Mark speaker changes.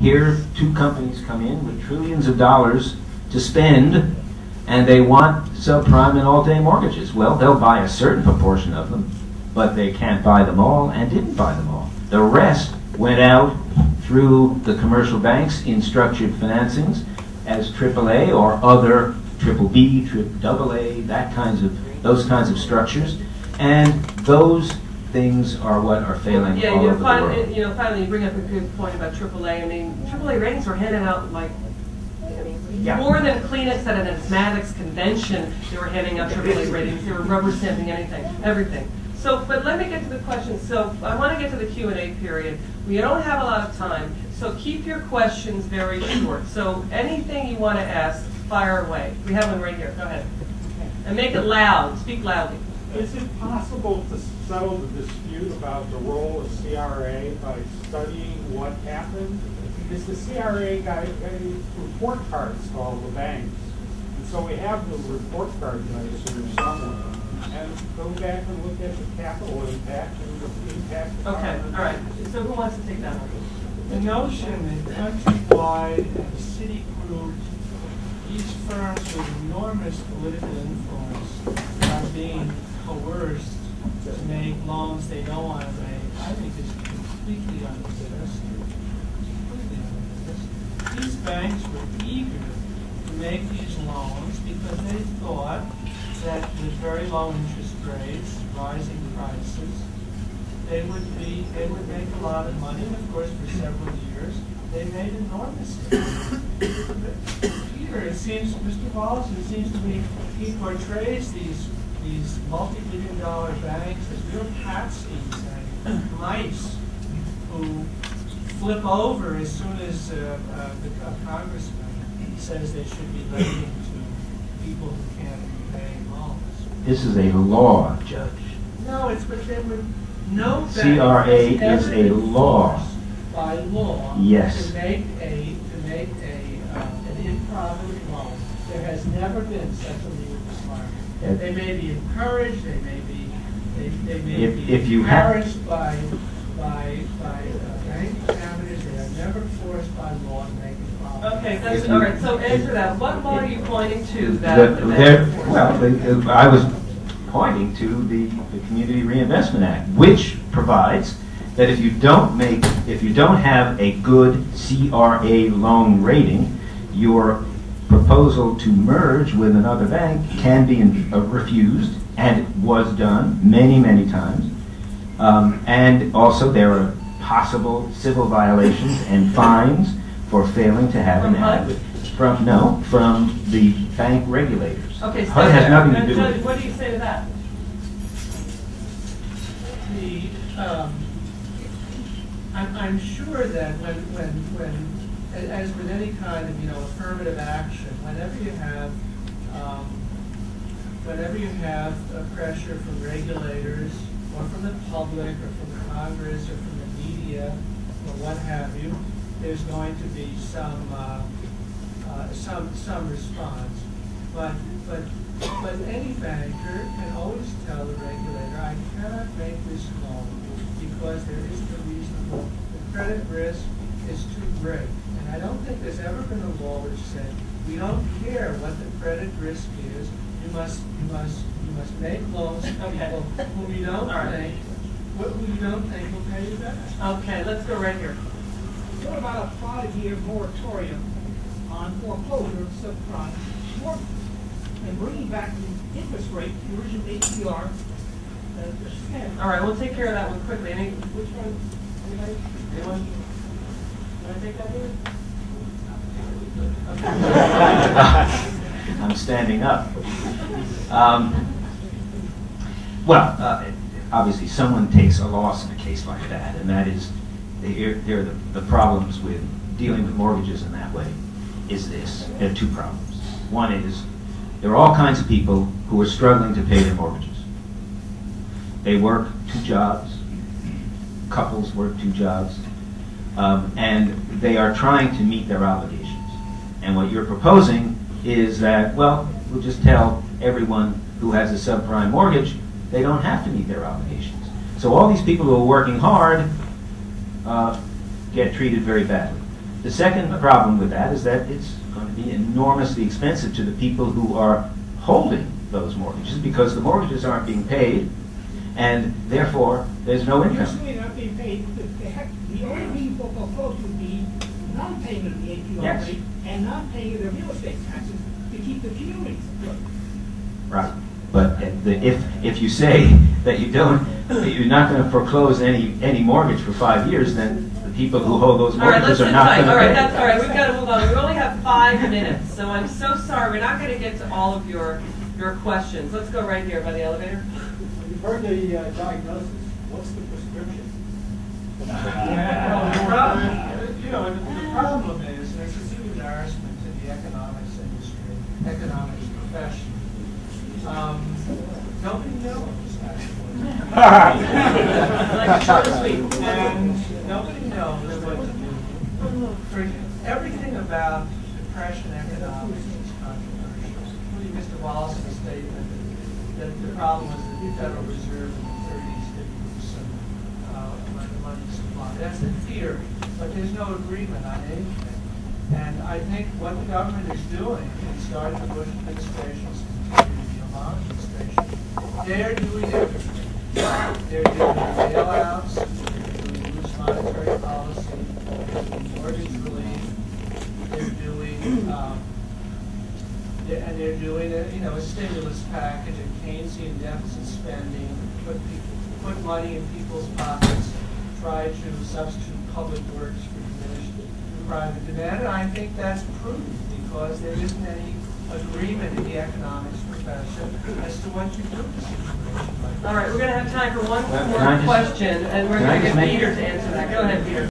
Speaker 1: Here, two companies come in with trillions of dollars to spend, and they want subprime and all-day mortgages. Well, they'll buy a certain proportion of them, but they can't buy them all, and didn't buy them all. The rest went out through the commercial banks in structured financings as AAA or other triple B, double A, those kinds of structures, and those things are what are failing all over the world.
Speaker 2: Finally, you bring up a good point about AAA. I mean, AAA ratings were handed out like more than Kleenex at an asthmatics convention. They were handing out AAA ratings. They were rubber stamping everything. So, but let me get to the questions. So, I want to get to the Q&A period. We don't have a lot of time, so keep your questions very short. So, anything you want to ask, fire away. We have one right here. Go ahead. And make it loud. Speak loudly.
Speaker 3: Is it possible to settle the dispute about the role of CRA by studying what happened? Because the CRA got report cards to all the banks. And so we have the report cards, I assume, somewhere. And go back and look at the capital impact and the impact.
Speaker 2: Okay, all right. So who wants to take that one?
Speaker 4: The notion that countrywide and Citigroup, these firms with enormous political influence, are being coerced to make loans they don't want to make, I think is completely unrealistic. These banks were eager to make these loans because they thought that with very low interest rates, rising prices, they would make a lot of money, and of course for several years they made enormous money. Here it seems, Mr. Wallison, it seems to me he portrays these multi-billion-dollar banks as real patsies and mice who flip over as soon as the congressman says they should be lending to people who can't pay loans.
Speaker 1: This is a law, Judge.
Speaker 4: No, it's but they would no
Speaker 1: CRA is a law.
Speaker 4: By law,
Speaker 1: yes,
Speaker 4: to make an improvident loan. There has never been such a legal requirement. They may be encouraged. They may be encouraged by bank examiners. They are never forced by law to make improvident.
Speaker 2: Okay, that's all right. So answer that. What law are you pointing to?
Speaker 1: I was pointing to the Community Reinvestment Act, which provides that if you don't have a good CRA loan rating, your proposal to merge with another bank can be refused, and it was done many, many times. And also there are possible civil violations and fines for failing to have an adequate from the bank regulators.
Speaker 2: Okay, so
Speaker 1: HUD has nothing to do with it.
Speaker 2: What do you say to that?
Speaker 4: I'm sure that when as with any kind of affirmative action, whenever you have a pressure from regulators or from the public or from Congress or from the media or what have you, there's going to be some response. But any banker can always tell the regulator, I cannot make this loan because there isn't a reasonable, the credit risk is too great. And I don't think there's ever been a law which said, we don't care what the credit risk is, you must make loans to people who you don't think will pay you back.
Speaker 2: Okay, let's go right here.
Speaker 5: What about a 5-year moratorium on foreclosure of subprime mortgages and bringing back the interest rate, the original APR?
Speaker 2: All right, we'll take care of that one quickly. Which one? Anybody? Anyone? Want to take that here?
Speaker 1: I'm standing up. Obviously someone takes a loss in a case like that, and that is, the problems with dealing with mortgages in that way is this. There are two problems. One is, there are all kinds of people who are struggling to pay their mortgages. They work 2 jobs, couples work 2 jobs, and they are trying to meet their obligations. And what you're proposing is that, well, we'll just tell everyone who has a subprime mortgage they don't have to meet their obligations. So all these people who are working hard get treated very badly. The second problem with that is that it's going to be enormously expensive to the people who are holding those mortgages because the mortgages aren't being paid, and therefore there's no
Speaker 5: You're
Speaker 1: income.
Speaker 5: assuming they're not being paid. The only reason for foreclosure would be non-payment of the APR
Speaker 1: Yes.
Speaker 5: rate and non-paying of their real estate taxes to keep the communities afloat.
Speaker 1: Right. But if you say that you're not going to foreclose any mortgage for 5 years, then the people who hold those
Speaker 2: All right, let's
Speaker 1: mortgages are
Speaker 2: sit
Speaker 1: not
Speaker 2: tight.
Speaker 1: going to
Speaker 2: All right,
Speaker 1: pay.
Speaker 2: that's all right. We've got to move on. We only have 5 minutes, so I'm so sorry. We're not going to get to all of your questions. Let's go right here by the elevator.
Speaker 6: You've heard the diagnosis. What's the prescription?
Speaker 4: Well, the problem is there's a huge embarrassment to the economics industry, economics profession. Nobody knows, actually.
Speaker 2: Like short and sweet.
Speaker 4: And nobody knows what to do. For everything about depression economics is controversial, including Mr. Wallison's statement that the problem was that the Federal Reserve in the 30s didn't loosen the money supply. That's a theory, but there's no agreement on anything. And I think what the government is doing, and starting the Bush administration's continuing the Obama administration, they're doing everything. They're doing bailouts, they're doing loose monetary policy, they're doing mortgage relief, they're doing a stimulus package, a Keynesian deficit spending, put money in people's pockets, try to substitute public works for diminished private demand, and I think that's prudent because there isn't any agreement in the economics profession as to what you do in a situation like that.
Speaker 2: All right, we're going to have time for one
Speaker 1: Can I
Speaker 2: more
Speaker 1: just-
Speaker 2: question, and we're
Speaker 1: can I
Speaker 2: going to
Speaker 1: just
Speaker 2: get
Speaker 1: make-
Speaker 2: Peter to answer that. Go ahead, Peter.